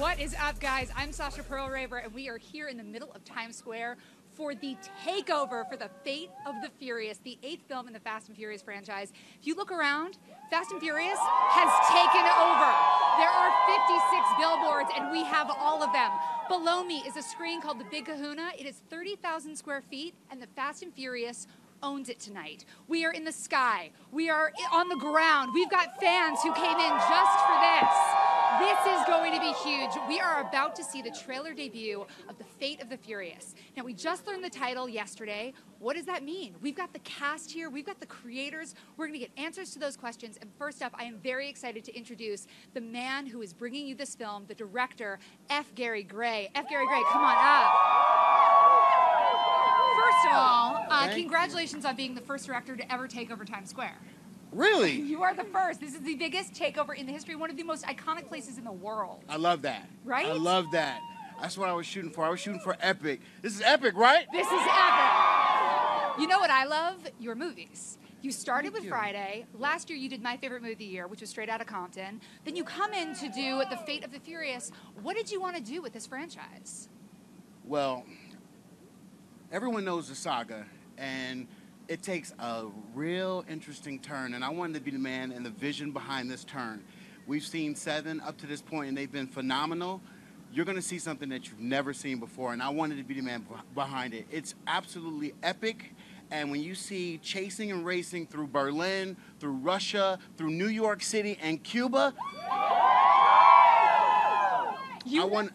What is up, guys? I'm Sasha Pearl-Raver, and we are here in the middle of Times Square for the takeover for the Fate of the Furious, the 8th film in the Fast and Furious franchise. If you look around, Fast and Furious has taken over. There are 56 billboards, and we have all of them. Below me is a screen called the Big Kahuna. It is 30,000 square feet, and the Fast and Furious owns it tonight. We are in the sky. We are on the ground. We've got fans who came in just for this. This is going to be huge. We are about to see the trailer debut of the Fate of the Furious. Now, we just learned the title yesterday. What does that mean? We've got the cast here. We've got the creators. We're going to get answers to those questions. And first up, I am very excited to introduce the man who is bringing you this film, the director, F. Gary Gray. F. Gary Gray, come on up. First of all, congratulations on being the first director to ever take over Times Square. Really? You are the first. This is the biggest takeover in the history, one of the most iconic places in the world. I love that. Right? I love that. That's what I was shooting for. I was shooting for epic. This is epic, right? This is epic. You know what I love? Your movies. You started with Friday. Last year you did my favorite movie of the year, which was Straight Outta Compton. Then you come in to do The Fate of the Furious. What did you want to do with this franchise? Well, everyone knows the saga, and it takes a real interesting turn, and I wanted to be the man and the vision behind this turn. We've seen 7 up to this point, and they've been phenomenal. You're going to see something that you've never seen before, and I wanted to be the man behind it. It's absolutely epic, and when you see chasing and racing through Berlin, through Russia, through New York City, and Cuba,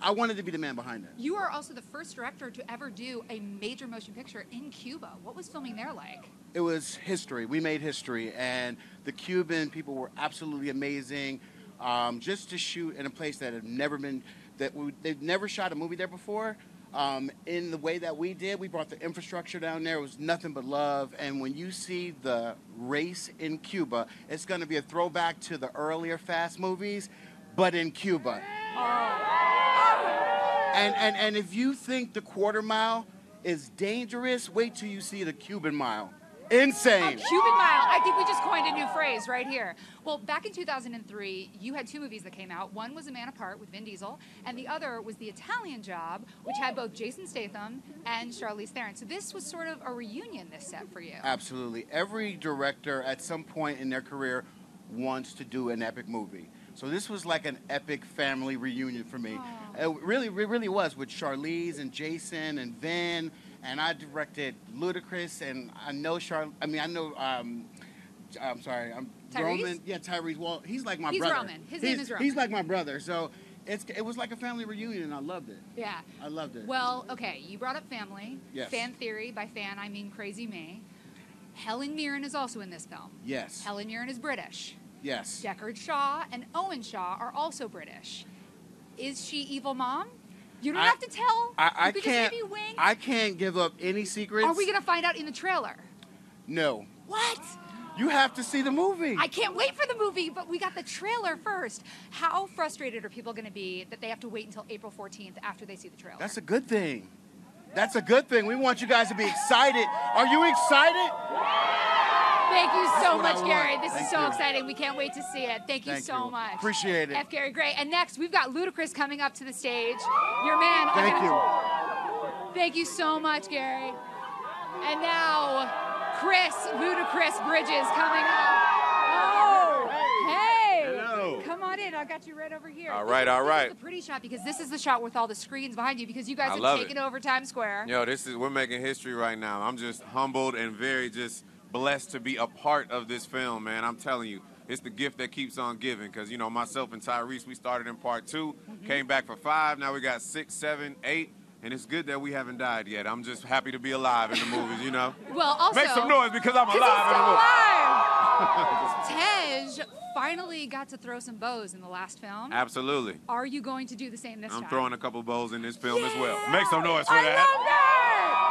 I wanted to be the man behind it. You are also the first director to ever do a major motion picture in Cuba. What was filming there like? It was history. We made history, and the Cuban people were absolutely amazing. Just to shoot in a place that had never been, they've never shot a movie there before. In the way that we did, we brought the infrastructure down there. It was nothing but love. And when you see the race in Cuba, it's going to be a throwback to the earlier Fast movies, but in Cuba. And if you think the quarter mile is dangerous, wait till you see the Cuban mile. Insane. A Cuban mile. I think we just coined a new phrase right here. Well, back in 2003, you had 2 movies that came out. One was A Man Apart with Vin Diesel, and the other was The Italian Job, which had both Jason Statham and Charlize Theron. So this was sort of a reunion, this set for you. Absolutely. Every director at some point in their career wants to do an epic movie. So this was like an epic family reunion for me. It really was, with Charlize and Jason and Vin, and I directed Ludacris, and I know I'm sorry, Tyrese? Roman. Yeah, Tyrese. Well, he's like my brother. Roman. His name is Roman. He's like my brother. So it was like a family reunion, and I loved it. Yeah. I loved it. Well, okay, you brought up family. Yes. Fan theory. By fan, I mean crazy me. Helen Mirren is also in this film. Yes. Helen Mirren is British. Yes. Deckard Shaw and Owen Shaw are also British. Is she evil mom? You don't have to tell. I you can't. Just maybe wing. I can't give up any secrets. Are we gonna find out in the trailer? No. What? You have to see the movie. I can't wait for the movie, but we got the trailer first. How frustrated are people gonna be that they have to wait until April 14th after they see the trailer? That's a good thing. That's a good thing. We want you guys to be excited. Are you excited? Thank you so much, want. Gary. This Thank is so you. exciting. We can't wait to see it. Thank you so much. Appreciate it. F. Gary Gray. And next, we've got Ludacris coming up to the stage. Your man. Thank you. Thank you so much, Gary. And now, Chris Ludacris Bridges coming up. Oh, hey. Hello. Come on in. I got you right over here. All right, all right. This is the pretty shot because this is the shot with all the screens behind you because you guys I have love taken it. over Times Square. Yo, we're making history right now. I'm just humbled and very just blessed to be a part of this film, man. I'm telling you, it's the gift that keeps on giving because, you know, myself and Tyrese, we started in part 2, came back for 5, now we got 6, 7, 8, and it's good that we haven't died yet. I'm just happy to be alive in the movies, you know? Well, also... Make some noise because I'm alive in the movie. Tej finally got to throw some bows in the last film. Absolutely. Are you going to do the same this time? I'm throwing a couple bows in this film as well. Make some noise for I that. love that!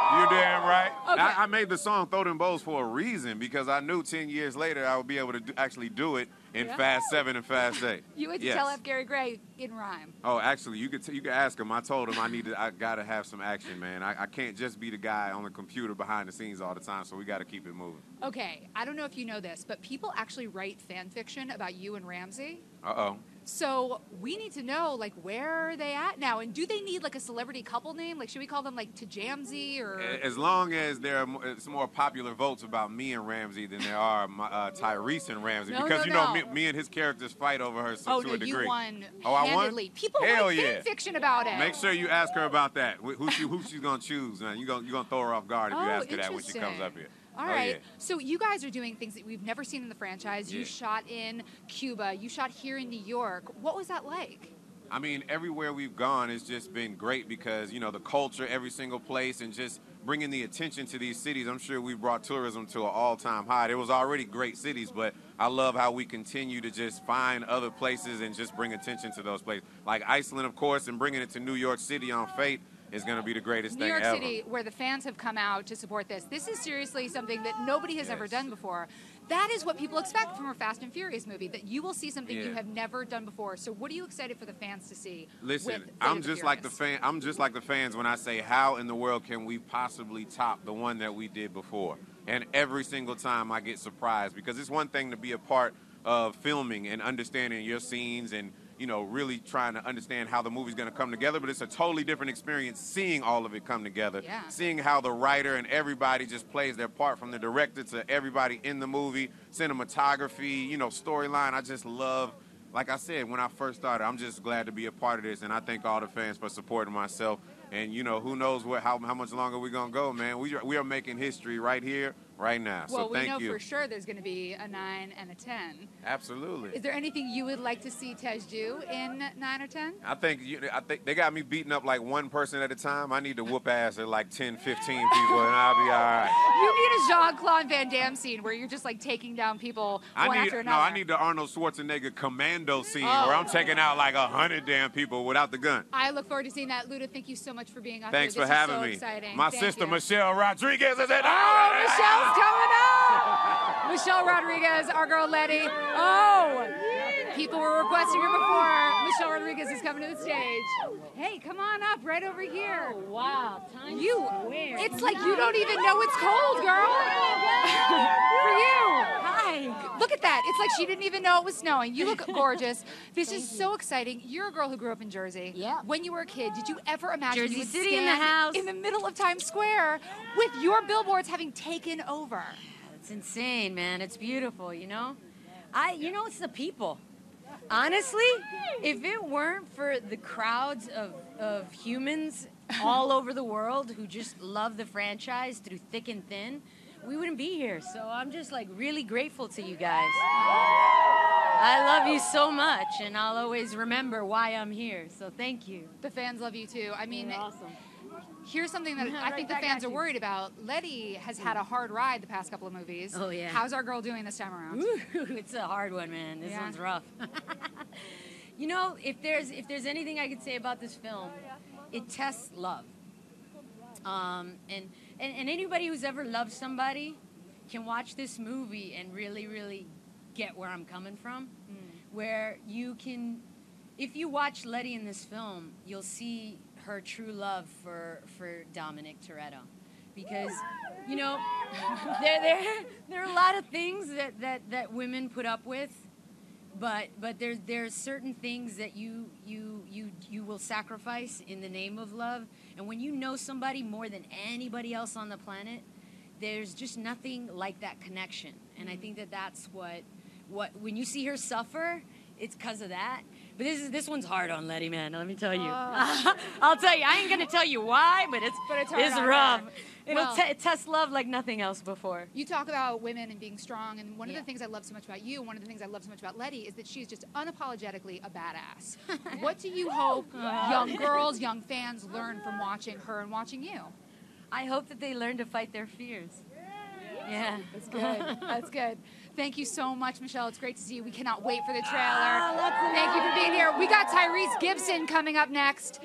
You're damn right. Okay. I made the song Throw Them Bows for a reason because I knew 10 years later I would be able to actually do it in Fast 7 and Fast 8. You had to tell F. Gary Gray in rhyme. Oh, actually, you could ask him. I told him I gotta have some action, man. I can't just be the guy on the computer behind the scenes all the time, so we gotta keep it moving. Okay, I don't know if you know this, but people actually write fan fiction about you and Ramsey. Uh-oh. So we need to know, like, where are they at now? And do they need, like, a celebrity couple name? Like, should we call them, like, Tajamzy or... As long as there are it's more popular votes about me and Ramsey than there are Tyrese and Ramsey. No, because, no, you know, no. me and his characters fight over her Oh, to no, a degree. you won I handedly. won? People Hell write yeah. fan fiction about it. Make sure you ask her about that. Who she's going to choose. Man. You're going to throw her off guard if you ask her that when she comes up here. All Oh, right. yeah. So you guys are doing things that we've never seen in the franchise. You Yeah. shot in Cuba. You shot here in New York. What was that like? I mean, everywhere we've gone, it's just been great because, you know, the culture, every single place, and just bringing the attention to these cities. I'm sure we brought tourism to an all-time high. There was already great cities, but I love how we continue to just find other places and just bring attention to those places. Like Iceland, of course, and bringing it to New York City on Fate is going to be the greatest New thing York ever. City, where the fans have come out to support this. This is seriously something that nobody has ever Yes. done before. That is what people expect from a Fast and Furious movie, that you will see something you Yeah. have never done before. So what are you excited for the fans to see? Listen, with Fate I'm of the just like the Furious? I'm just like the fans when I say, how in the world can we possibly top the one that we did before? And every single time I get surprised, because it's one thing to be a part of filming and understanding your scenes and, you know, really trying to understand how the movie's going to come together, but it's a totally different experience seeing all of it come together. Yeah. Seeing how the writer and everybody just plays their part, from the director to everybody in the movie, cinematography, you know, storyline. I just love, like I said, when I first started, I'm just glad to be a part of this, and I thank all the fans for supporting myself. And, you know, who knows how much longer we're going to go, man. We are making history right here, right now. Well, So thank we know you. for sure there's going to be a 9 and a 10. Absolutely. Is there anything you would like to see Tej do in 9 or 10? I think they got me beating up like one person at a time. I need to whoop ass at like 10, 15 people, and I'll be all right. You need a Jean-Claude Van Damme scene where you're just like taking down people one after another. I need the Arnold Schwarzenegger commando scene Oh. where I'm taking out like 100 damn people without the gun. I look forward to seeing that. Luda, thank you so much for being on Thanks here. for having This me. is so exciting. My Thank sister you. Michelle Rodriguez is in the Oh, house. Michelle's coming up! Michelle Rodriguez, our girl Letty. Oh! People were requesting her before. Michelle Rodriguez is coming to the stage. Hey, come on up, right over here. Oh, wow. Times You, Square. it's like you don't even know it's cold, girl. For you. Hi. Look at that. It's like she didn't even know it was snowing. You look gorgeous. This is so exciting. You're a girl who grew up in Jersey. Yeah. When you were a kid, did you ever imagine Jersey you would City in stand the house. in the middle of Times Square with your billboards having taken over? It's insane, man. It's beautiful, you know? It's the people. Honestly, if it weren't for the crowds of humans all over the world who just love the franchise through thick and thin, we wouldn't be here. So I'm just like really grateful to you guys. I love you so much, and I'll always remember why I'm here. So thank you. The fans love you too. I mean, You're awesome. here's something that I Right think the back fans at are you. worried about. Letty has had a hard ride the past couple of movies. Oh, yeah. How's our girl doing this time around? Ooh, it's a hard one, man. This Yeah. one's rough. You know, if there's anything I could say about this film, it tests love. And anybody who's ever loved somebody can watch this movie and really, really get where I'm coming from. Where you can, if you watch Letty in this film, you'll see her true love for Dominic Toretto. Because, you know, there are a lot of things that women put up with, but there's certain things that you will sacrifice in the name of love. And when you know somebody more than anybody else on the planet, there's just nothing like that connection. And I think that's what when you see her suffer, it's because of that. But this one's hard on Letty, man. Let me tell you. I'll tell you. I ain't gonna tell you why, but it's hard on rough. her. It'll Well- test love like nothing else before. You talk about women and being strong, and one of Yeah. the things I love so much about you, one of the things I love so much about Letty, is that she's just unapologetically a badass. What do you hope young girls, young fans learn from watching her and watching you? I hope that they learn to fight their fears. Yeah. That's good. That's good. Thank you so much, Michelle. It's great to see you. We cannot wait for the trailer. Thank you for being here. We got Tyrese Gibson coming up next.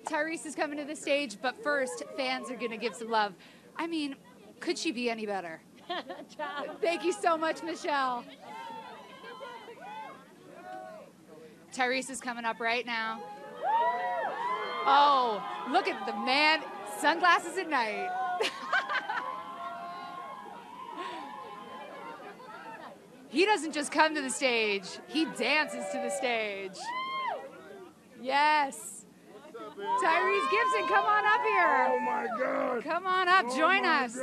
Tyrese is coming to the stage, but first, fans are going to give some love. I mean, could she be any better? Thank you so much, Michelle. Tyrese is coming up right now. Oh, look at the man. Sunglasses at night. He doesn't just come to the stage, he dances to the stage. Yes. Tyrese Gibson, come on up here. Oh my God. Come on up, join us.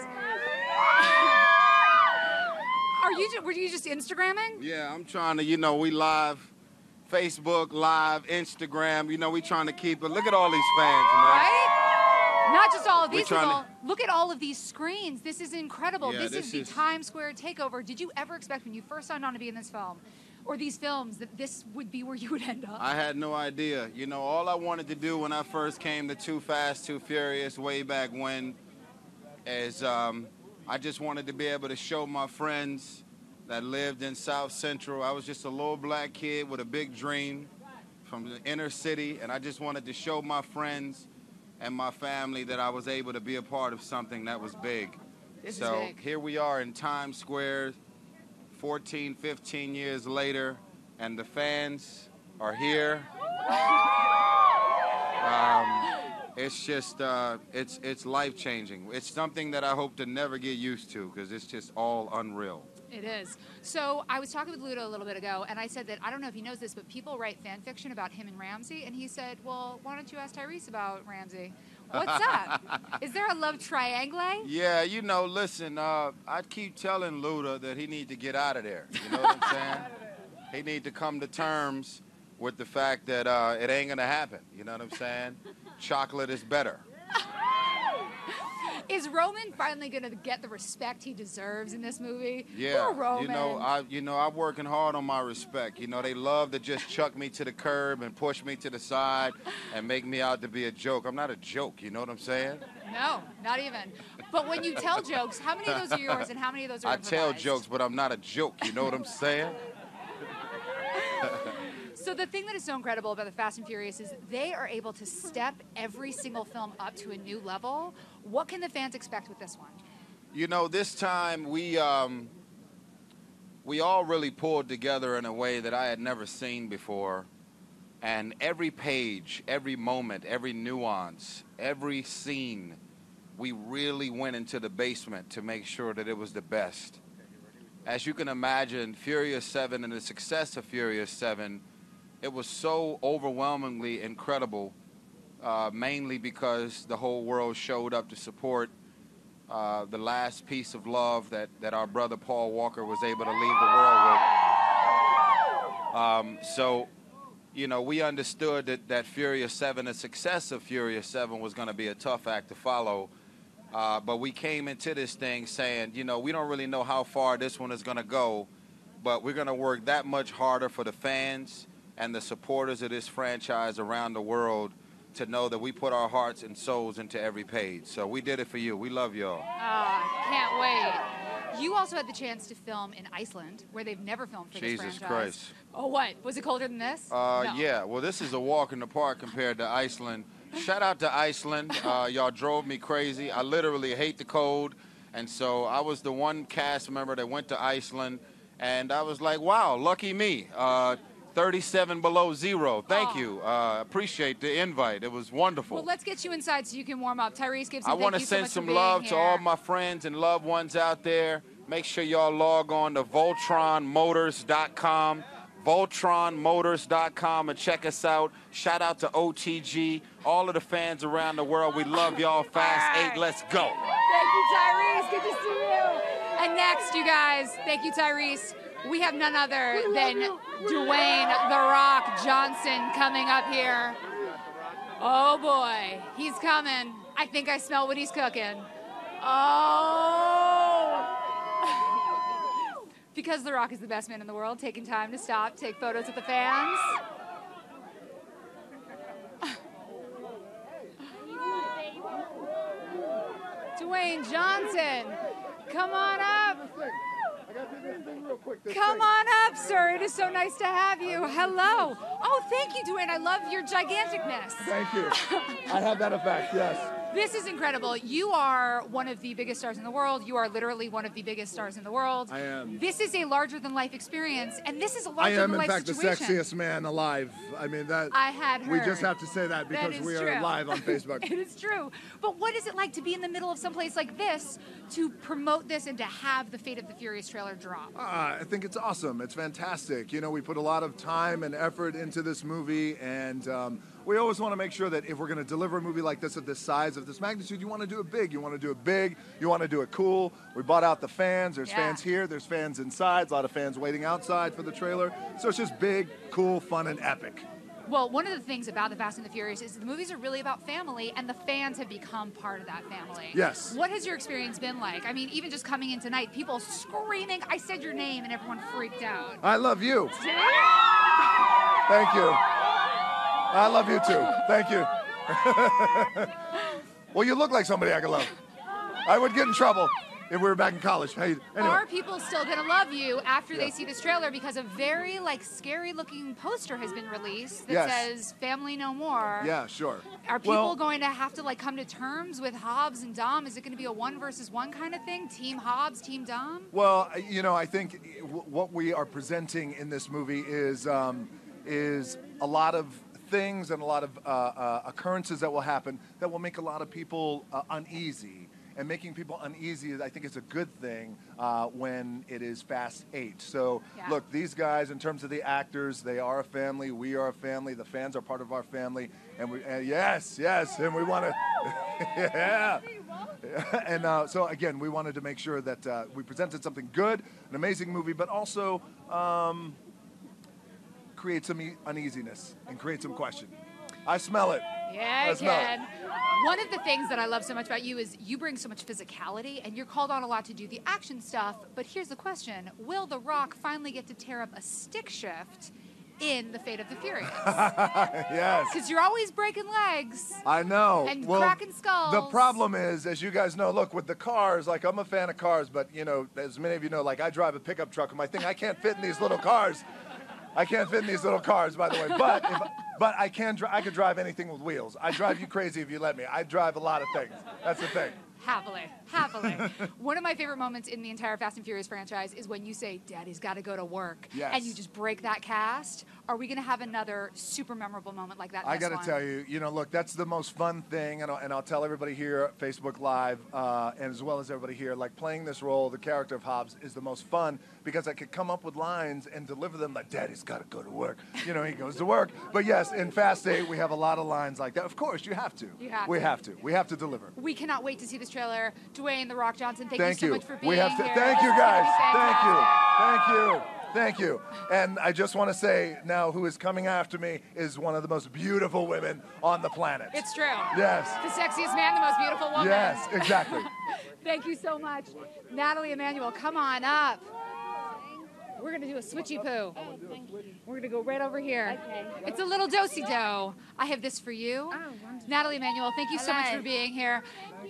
Were you just Instagramming? Yeah, I'm trying to, we live, Facebook live, Instagram, we trying to keep it. Look at all these fans, man. Right? Not just all of these trying people. Look at all of these screens. This is incredible. Yeah, this is the Times Square takeover. Did you ever expect when you first signed on to be in this film, or these films, that this would be where you would end up? I had no idea. All I wanted to do when I first came to Too Fast, Too Furious way back when is I just wanted to be able to show my friends that lived in South Central. I was just a little black kid with a big dream from the inner city, and I just wanted to show my friends and my family that I was able to be a part of something that was big. This is so big. Here we are in Times Square 14, 15 years later, and the fans are here. It's just, it's life-changing. It's something that I hope to never get used to, because it's just all unreal. It is. So I was talking with Ludo a little bit ago, and I said that, I don't know if he knows this, but people write fan fiction about him and Ramsey, and he said, well, why don't you ask Tyrese about Ramsey? What's up? Is there a love triangle? Yeah, listen, I keep telling Luda that he need to get out of there. You know what I'm saying? He need to come to terms with the fact that it ain't going to happen. You know what I'm saying? Chocolate is better. Is Roman finally going to get the respect he deserves in this movie? Yeah, Poor Roman. I'm working hard on my respect. They love to just chuck me to the curb and push me to the side and make me out to be a joke. I'm not a joke, you know what I'm saying? No, not even. But when you tell jokes, how many of those are yours and how many of those are I improvised? tell jokes, but I'm not a joke, you know what I'm saying? So the thing that is so incredible about the Fast and Furious is they are able to step every single film up to a new level. What can the fans expect with this one? This time we all really pulled together in a way that I had never seen before. And every page, every moment, every nuance, every scene, we really went into the basement to make sure that it was the best. As you can imagine, Furious 7 and the success of Furious 7, it was so overwhelmingly incredible, mainly because the whole world showed up to support the last piece of love that our brother Paul Walker was able to leave the world with. So, we understood that Furious 7, the success of Furious 7 was going to be a tough act to follow. But we came into this thing saying, we don't really know how far this one is going to go, but we're going to work that much harder for the fans and the supporters of this franchise around the world to know that we put our hearts and souls into every page. So we did it for you. We love y'all. Can't wait. You also had the chance to film in Iceland, where they've never filmed for this franchise. Jesus Christ. Oh, what? Was it colder than this? No. Yeah, well, this is a walk in the park compared to Iceland. Shout out to Iceland. Y'all drove me crazy. I literally hate the cold. And so I was the one cast member that went to Iceland. And I was like, wow, lucky me. 37 below zero. Thank you. Appreciate the invite. It was wonderful. Well, let's get you inside so you can warm up. Tyrese Gibson, I want to send some love to all my friends and loved ones out there. Make sure y'all log on to VoltronMotors.com. VoltronMotors.com and check us out. Shout out to OTG, all of the fans around the world. We love y'all. Fast 8, let's go. Thank you, Tyrese. Good to see you. And next, you guys, thank you, Tyrese. We have none other than Dwayne "The Rock" Johnson coming up here. Oh boy, he's coming. I think I smell what he's cooking. Oh! Because The Rock is the best man in the world, taking time to stop, take photos with the fans. Dwayne Johnson, come on up. Come on up, sir. It is so nice to have you. Hello. Oh, thank you, Dwayne. I love your giganticness. Thank you. I have that effect, yes. This is incredible. You are one of the biggest stars in the world. You are literally one of the biggest stars in the world. I am. This is a larger-than-life experience, and this is a I am, in larger-than-life fact, situation. the sexiest man alive. I mean, that. I had We heard. just have to say that because is we true. are live on Facebook. It is true. But what is it like to be in the middle of someplace like this, to promote this and to have the Fate of the Furious trailer drop? I think it's awesome. It's fantastic. You know, we put a lot of time and effort into this movie, and we always want to make sure that if we're going to deliver a movie like this of this size, of this magnitude, you want to do it big. You want to do it big. You want to do it cool. We bought out the fans. There's fans here. There's fans inside. A lot of fans waiting outside for the trailer. So it's just big, cool, fun, and epic. Well, one of the things about the Fast and the Furious is the movies are really about family, and the fans have become part of that family. Yes. What has your experience been like? I mean, even just coming in tonight, people screaming, I said your name, and everyone freaked out. I love you. Thank you. I love you too. Thank you. Well, you look like somebody I could love. I would get in trouble if we were back in college. Hey, anyway. Are people still going to love you after they see this trailer? Because a very, scary-looking poster has been released that says "Family No More." Yeah, sure. Are people going to have to, come to terms with Hobbs and Dom? Is it going to be a 1 versus 1 kind of thing? Team Hobbs, Team Dom? Well, you know, I think what we are presenting in this movie is a lot of things and a lot of occurrences that will happen that will make a lot of people uneasy. And making people uneasy, I think, is a good thing when it is Fast 8. So, look, these guys, in terms of the actors, they are a family. We are a family. The fans are part of our family. And we, yes, and we want to, yeah. And so, again, we wanted to make sure that we presented something good, an amazing movie, but also create some uneasiness and create some question. I smell it. Yeah, I can. One of the things that I love so much about you is you bring so much physicality, and you're called on a lot to do the action stuff. But here's the question. Will The Rock finally get to tear up a stick shift in The Fate of the Furious? Yes. Because you're always breaking legs. I know. And cracking skulls. The problem is, as you guys know, look, with the cars, I'm a fan of cars, but, you know, as many of you know, I drive a pickup truck, and my thing, I can't fit in these little cars. I can't fit in these little cars, by the way. But I could drive anything with wheels. I drive you crazy if you let me. I drive a lot of things. That's the thing. Happily. One of my favorite moments in the entire Fast and Furious franchise is when you say, Daddy's got to go to work. Yes. And you just break that cast. Are we going to have another super memorable moment like that in I this got one? to tell you, you know, look, that's the most fun thing, and I'll tell everybody here at Facebook Live, and as well as everybody here, playing this role, the character of Hobbs, is the most fun because I could come up with lines and deliver them like, Daddy's got to go to work. You know, he goes to work. But yes, in Fast 8, we have a lot of lines like that. Of course, you have to. We have to. We have to deliver. We cannot wait to see this trailer. Dwayne "The Rock" Johnson, thank you so much for being here. Thank you, guys. Thank you. And I just want to say now, who is coming after me is one of the most beautiful women on the planet. It's true. Yes. The sexiest man, the most beautiful woman. Yes, exactly. Thank you so much. Natalie Emanuel, come on up. We're going to do a switchy poo. Oh, thank you. We're going to go right over here. Okay. It's a little do-si-do. I have this for you. Oh, wonderful. Natalie Emanuel, thank you so much Hello. for being here.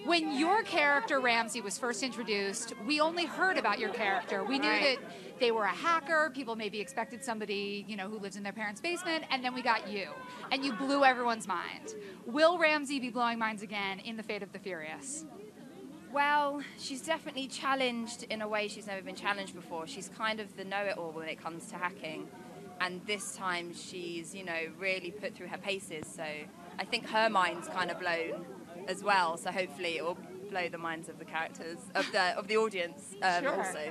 When your character, Ramsey, was first introduced, we only heard about your character. We knew that they were a hacker. People maybe expected somebody, you know, who lives in their parents' basement, and then we got you. And you blew everyone's mind. Will Ramsey be blowing minds again in The Fate of the Furious? Well, she's definitely challenged in a way she's never been challenged before. She's kind of the know-it-all when it comes to hacking. And this time she's, you know, really put through her paces. So I think her mind's kind of blown as well. So hopefully it will blow the minds of the characters, of the audience also.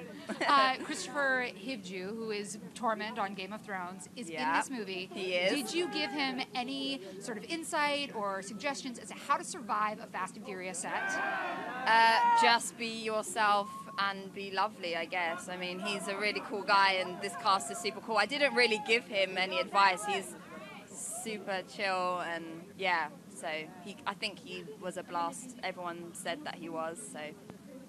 Christopher Hivju, who is Tormund on Game of Thrones, is in this movie. He is. Did you give him any sort of insight or suggestions as to how to survive a Fast and Furious set? Just be yourself and be lovely, I guess. I mean, he's a really cool guy and this cast is super cool. I didn't really give him any advice. He's super chill and so I think he was a blast. Everyone said that he was, so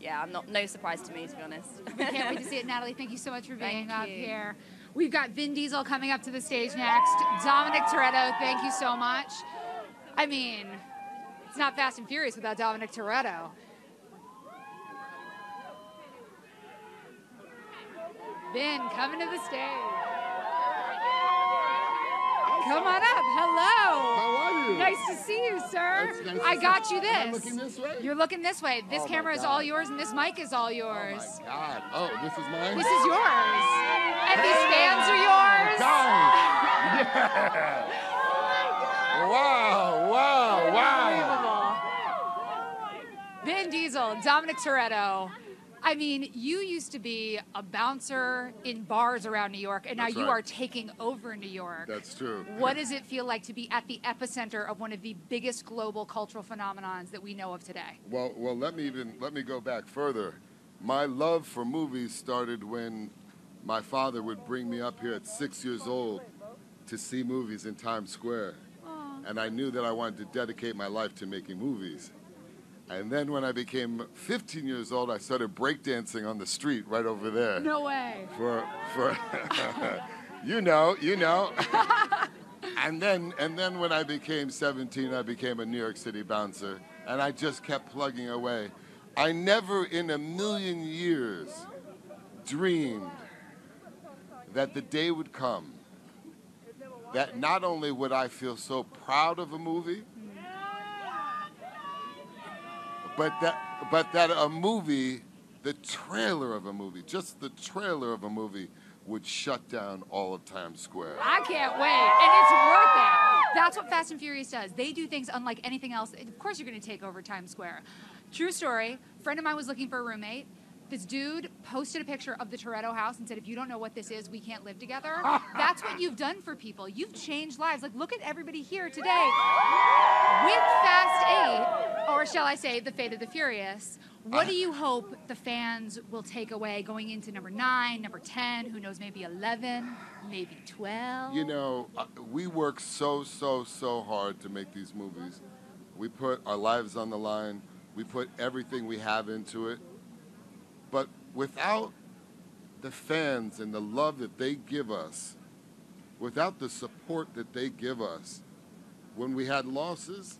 yeah, no surprise to me, to be honest. We can't wait to see it. Natalie, thank you so much for being Thank up you. here. We've got Vin Diesel coming up to the stage next. Dominic Toretto, thank you so much. I mean, it's not Fast and Furious without Dominic Toretto. Vin, coming to the stage. Come on up. Hello. How are you? Nice to see you, sir. It's nice to I see got you you. this. Am I looking this way? You're looking this way. This Oh, my camera is God. all yours, and this mic is all yours. Oh my God! Oh, this is mine. This is yours. And these fans are yours. Guys, yeah! Wow! Wow! Wow! Unbelievable. Vin Diesel, Dominic Toretto. I mean, you used to be a bouncer in bars around New York, and now That's you right. are taking over New York. That's true. What does it feel like to be at the epicenter of one of the biggest global cultural phenomenons that we know of today? Well, let me go back further. My love for movies started when my father would bring me up here at 6 years old to see movies in Times Square, and I knew that I wanted to dedicate my life to making movies. And then when I became 15 years old, I started breakdancing on the street right over there. No way. For you know. And then when I became 17, I became a New York City bouncer, and I just kept plugging away. I never in a million years dreamed that the day would come that not only would I feel so proud of a movie, but that a movie, the trailer of a movie, just the trailer of a movie, would shut down all of Times Square. I can't wait, and it's worth it. That's what Fast and Furious does. They do things unlike anything else. Of course you're going to take over Times Square. True story, a friend of mine was looking for a roommate. This dude posted a picture of the Toretto house and said, if you don't know what this is, we can't live together. That's what you've done for people. You've changed lives. Like, look at everybody here today. With Fast 8, or shall I say, The Fate of the Furious, what do you hope the fans will take away going into number 9, number 10, who knows, maybe 11, maybe 12? You know, we work so hard to make these movies. We put our lives on the line. We put everything we have into it. But without the fans and the love that they give us, without the support that they give us, when we had losses,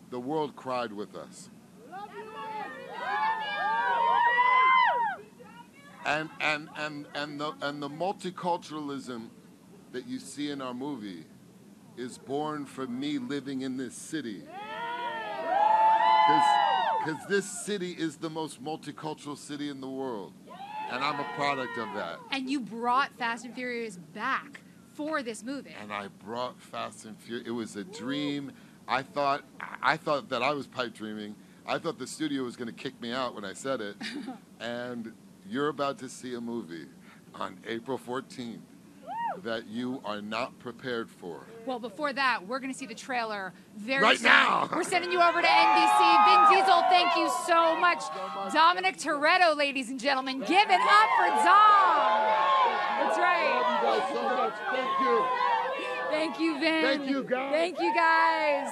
the world cried with us. And the multiculturalism that you see in our movie is born from me living in this city. Because this city is the most multicultural city in the world, and I'm a product of that. And you brought Fast and Furious back for this movie. And I brought Fast and Furious. It was a dream. I thought that I was pipe dreaming. I thought the studio was going to kick me out when I said it. And you're about to see a movie on April 14th that you are not prepared for. Well, before that, we're going to see the trailer very Right soon. now. We're sending you over to NBC. Vin Diesel, thank you so much. Dominic Toretto, ladies and gentlemen, give it up for Dom. That's right. Thank you guys so much. Thank you. Thank you, Vin. Thank you, guys. Thank you, guys.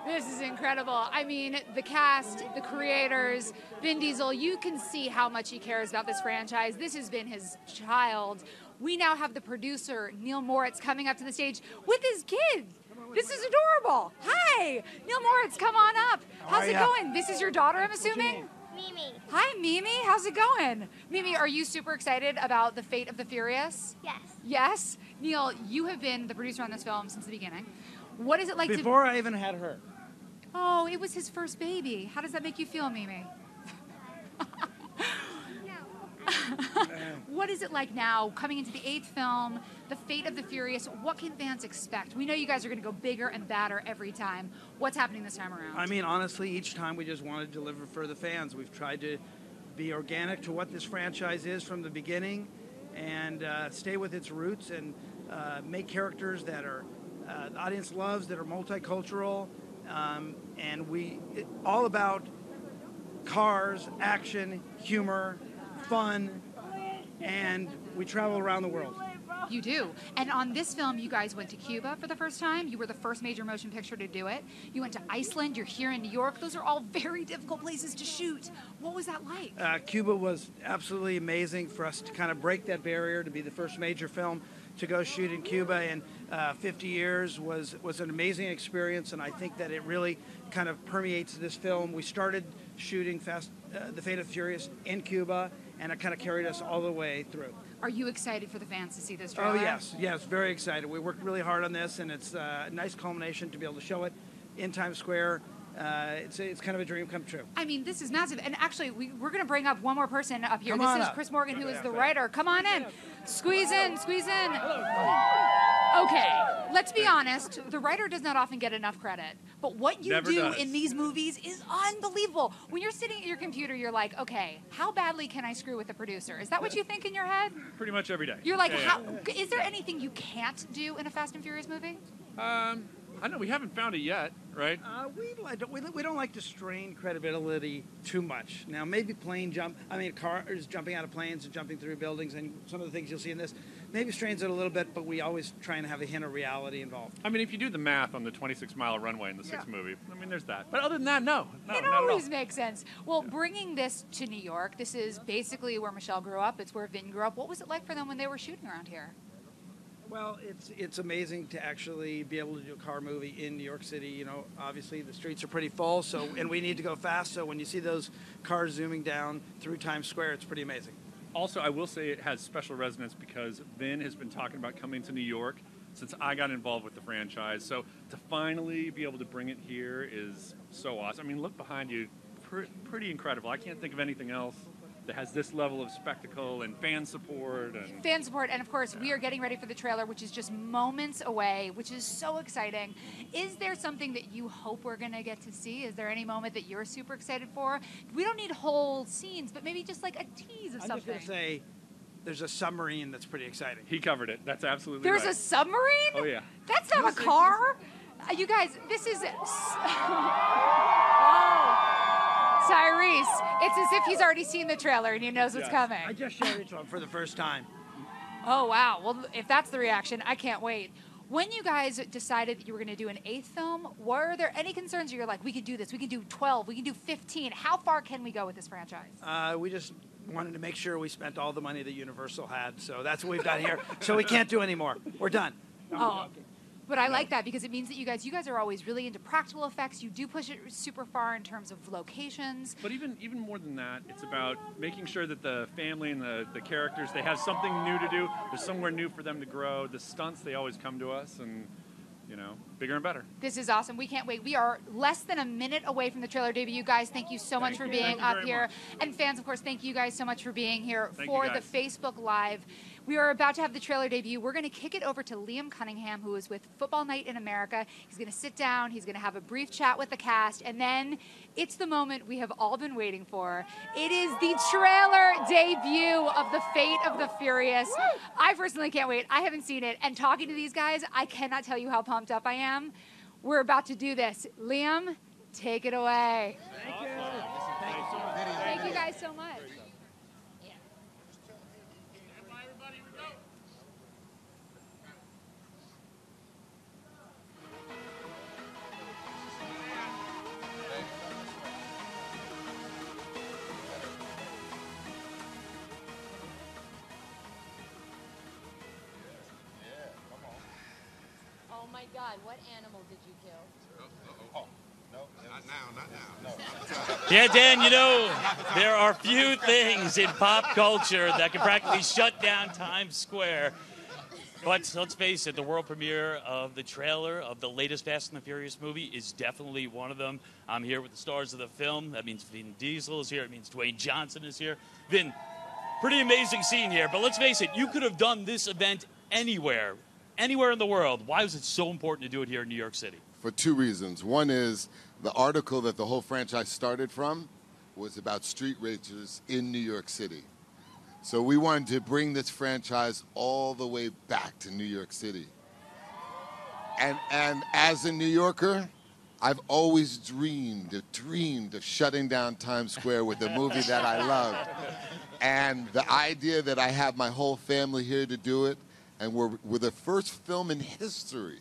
This is incredible. I mean, the cast, the creators, Vin Diesel, you can see how much he cares about this franchise. This has been his child. We now have the producer, Neil Moritz, coming up to the stage with his kids. This is adorable. Hi, Neil Moritz, come on up. How's it going? This is your daughter, I'm assuming? Mimi. Hi, Mimi. How's it going? Mimi, are you super excited about the Fate of the Furious? Yes. Yes? Neil, you have been the producer on this film since the beginning. What is it like Before I even had her. Oh, it was his first baby. How does that make you feel, Mimi? What is it like now, coming into the 8th film, The Fate of the Furious? What can fans expect? We know you guys are going to go bigger and badder every time. What's happening this time around? I mean, honestly, each time we just want to deliver for the fans. We've tried to be organic to what this franchise is from the beginning and stay with its roots and make characters that are the audience loves, that are multicultural, and all about cars, action, humor, fun, and we travel around the world. You do. And on this film, you guys went to Cuba for the first time. You were the first major motion picture to do it. You went to Iceland. You're here in New York. Those are all very difficult places to shoot. What was that like? Cuba was absolutely amazing for us to kind of break that barrier, to be the first major film to go shoot in Cuba in 50 years was an amazing experience, and I think that it really kind of permeates this film. We started shooting The Fate of the Furious in Cuba, and it kind of carried us all the way through. Are you excited for the fans to see this trailer? Oh, yes, very excited. We worked really hard on this, and it's a nice culmination to be able to show it in Times Square. It's kind of a dream come true. I mean, this is massive. And actually, we're going to bring up one more person up here. Come on This is up. Chris Morgan, who is the writer. Come on in. Squeeze in. Okay, let's be honest. The writer does not often get enough credit. But what you Never do does. in these movies is unbelievable. When you're sitting at your computer, you're like, okay, how badly can I screw with the producer? Is that what you think in your head? Pretty much every day. You're like, Yeah. is there anything you can't do in a Fast and Furious movie? I know we haven't found it yet, right? We don't like to strain credibility too much. Now, maybe cars jumping out of planes and jumping through buildings, and some of the things you'll see in this maybe strains it a little bit, but we always try and have a hint of reality involved. I mean, if you do the math on the 26-mile runway in the sixth movie, I mean, there's that. But other than that, no, It not at all. always makes sense. Well, bringing this to New York, this is basically where Michelle grew up. It's where Vin grew up. What was it like for them when they were shooting around here? Well, it's amazing to actually be able to do a car movie in New York City. You know, obviously the streets are pretty full, and we need to go fast. So when you see those cars zooming down through Times Square, it's pretty amazing. Also, I will say it has special resonance because Vin has been talking about coming to New York since I got involved with the franchise. So to finally be able to bring it here is so awesome. I mean, look behind you, pretty incredible. I can't think of anything else that has this level of spectacle and fan support. And of course, we are getting ready for the trailer, which is just moments away, which is so exciting. Is there something that you hope we're going to get to see? Is there any moment that you're super excited for? We don't need whole scenes, but maybe just like a tease of something. I'm just going to say there's a submarine that's pretty exciting. He covered it. That's absolutely There's right. a submarine? Oh, yeah. That's not a car. You guys, this is... Tyrese, it's as if he's already seen the trailer and he knows what's coming. I just showed it to him for the first time. Oh, wow. Well, if that's the reaction, I can't wait. When you guys decided that you were going to do an 8th film, were there any concerns? You're like, we could do this, we can do 12, we can do 15. How far can we go with this franchise? We just wanted to make sure we spent all the money that Universal had, so that's what we've done here. So we can't do any more. We're done. Oh, but I like that because it means that you guys are always really into practical effects. You do push it super far in terms of locations. But even more than that, it's about making sure that the family and the characters, they have something new to do. There's somewhere new for them to grow. The stunts, they always come to us, and, you know, bigger and better. This is awesome. We can't wait. We are less than a minute away from the trailer debut. Guys, thank you so much for being up here. And fans, of course, thank you guys so much for being here for the Facebook Live. We are about to have the trailer debut. We're going to kick it over to Liam Cunningham, who is with Football Night in America. He's going to sit down. He's going to have a brief chat with the cast. And then it's the moment we have all been waiting for. It is the trailer debut of The Fate of the Furious. I personally can't wait. I haven't seen it. And talking to these guys, I cannot tell you how pumped up I am. We're about to do this. Liam, take it away. Thank you. Thank you guys so much. Oh my God, what animal did you kill? Not now. Yeah, Dan, you know, there are few things in pop culture that can practically shut down Times Square. But let's face it, the world premiere of the trailer of the latest Fast and the Furious movie is definitely one of them. I'm here with the stars of the film. That means Vin Diesel is here. It means Dwayne Johnson is here. Vin, pretty amazing scene here. But let's face it, you could have done this event anywhere in the world. Why was it so important to do it here in New York City? For two reasons. One is the article that the whole franchise started from was about street racers in New York City. So we wanted to bring this franchise all the way back to New York City. And as a New Yorker, I've always dreamed of shutting down Times Square with a movie that I loved. And the idea that I have my whole family here to do it, and we're the first film in history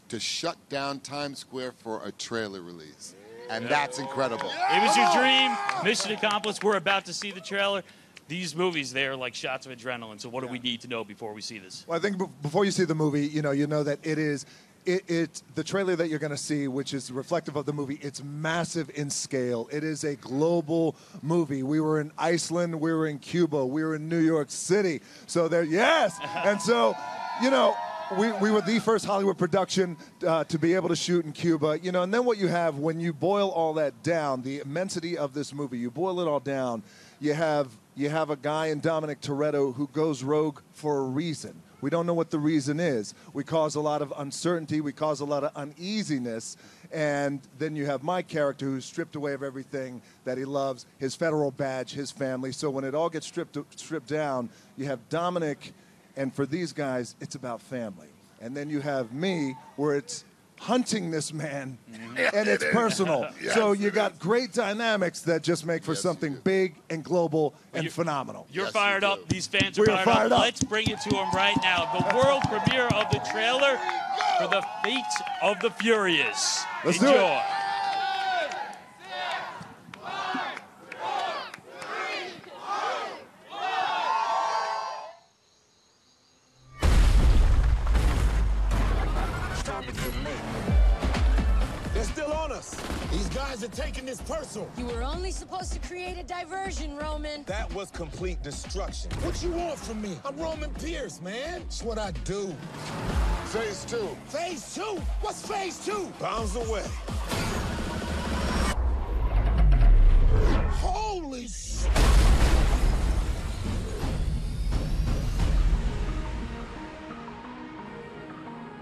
to shut down Times Square for a trailer release. And that's incredible. It was your dream. Mission accomplished. We're about to see the trailer. These movies, they are like shots of adrenaline. So what do we need to know before we see this? Well, I think before you see the movie, you know that it is the trailer that you're going to see, which is reflective of the movie, it's massive in scale. It is a global movie. We were in Iceland, we were in Cuba, we were in New York City. So there, yes. And so, you know, we were the first Hollywood production to be able to shoot in Cuba, you know, and then what you have when you boil all that down, the immensity of this movie, you boil it all down, you have a guy in Dominic Toretto who goes rogue for a reason. We don't know what the reason is. We cause a lot of uncertainty, we cause a lot of uneasiness, and then you have my character who's stripped away of everything that he loves, his federal badge, his family. So when it all gets stripped down, you have Dominic. And for these guys, it's about family. And then you have me, where it's hunting this man, and it's personal. Yes, so you got great dynamics that just make for something big and global and phenomenal. You're Yes, fired you up. do. These fans We are are fired fired up. up. Let's bring it to them right now. The world premiere of the trailer for The Fate of the Furious. Let's do Enjoy. it. They're still on us. These guys are taking this personal. You were only supposed to create a diversion, Roman. That was complete destruction. What you want from me? I'm Roman Pierce, man. It's what I do. Phase 2. Phase 2? What's phase 2? Bounds away. Holy shit!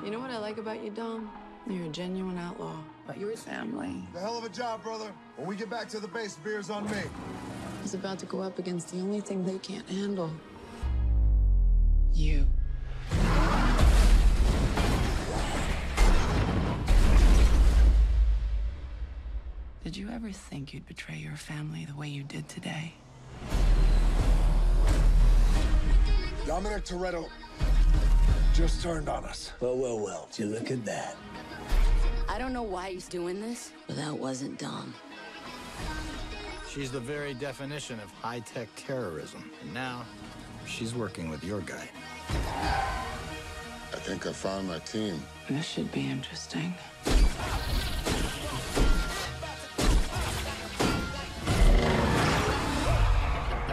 You know what I like about you, Dom? You're a genuine outlaw. But you're family. A hell of a job, brother. When we get back to the base, beer's on me. He's about to go up against the only thing they can't handle. You. Did you ever think you'd betray your family the way you did today? Dominic Toretto just turned on us. Well. You look at that. I don't know why he's doing this, but that wasn't Dom. She's the very definition of high-tech terrorism. And now, she's working with your guy. I think I found my team. This should be interesting.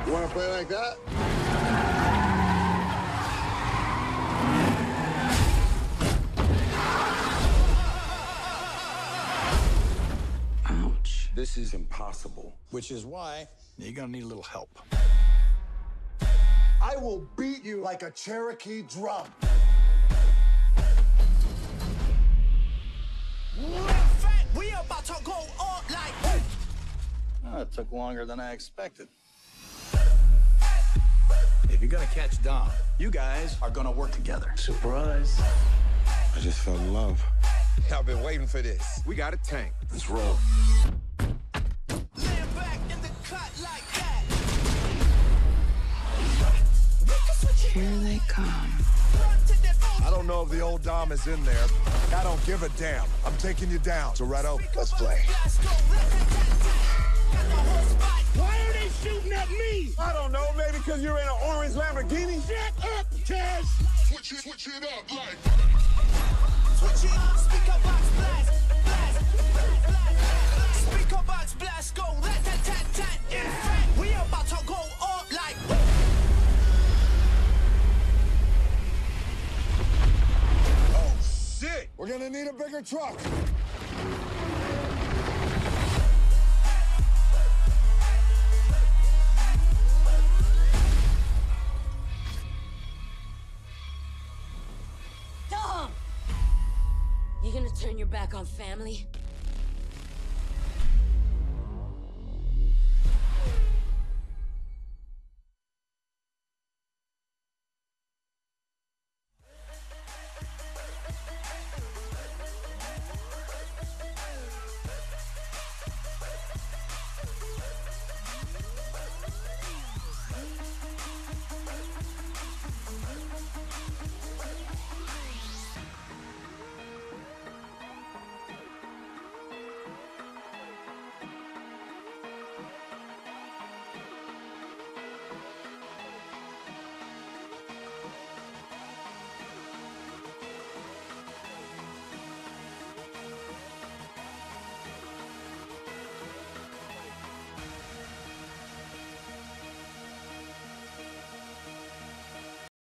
You want to play like that? Ouch. This is impossible. Which is why you're gonna need a little help. I will beat you like a Cherokee drum. We about to go up like Oh, it took longer than I expected. If you're gonna catch Dom, you guys are gonna work together. Surprise. I just fell in love. I've been waiting for this. We got a tank. Let's roll. Here they come. I don't know if the old Dom is in there. I don't give a damn. I'm taking you down, Toretto. Let's play. Why are they shooting at me? I don't know, maybe because you're in an orange Lamborghini. Shut up, Cash. Switch it up like. Switch it up, speaker box blast, blast. Speaker box blast, go rat tat tat tat. In fact, we about to go up like. Oh shit! We're gonna need a bigger truck. Dom! You gonna turn your back on family?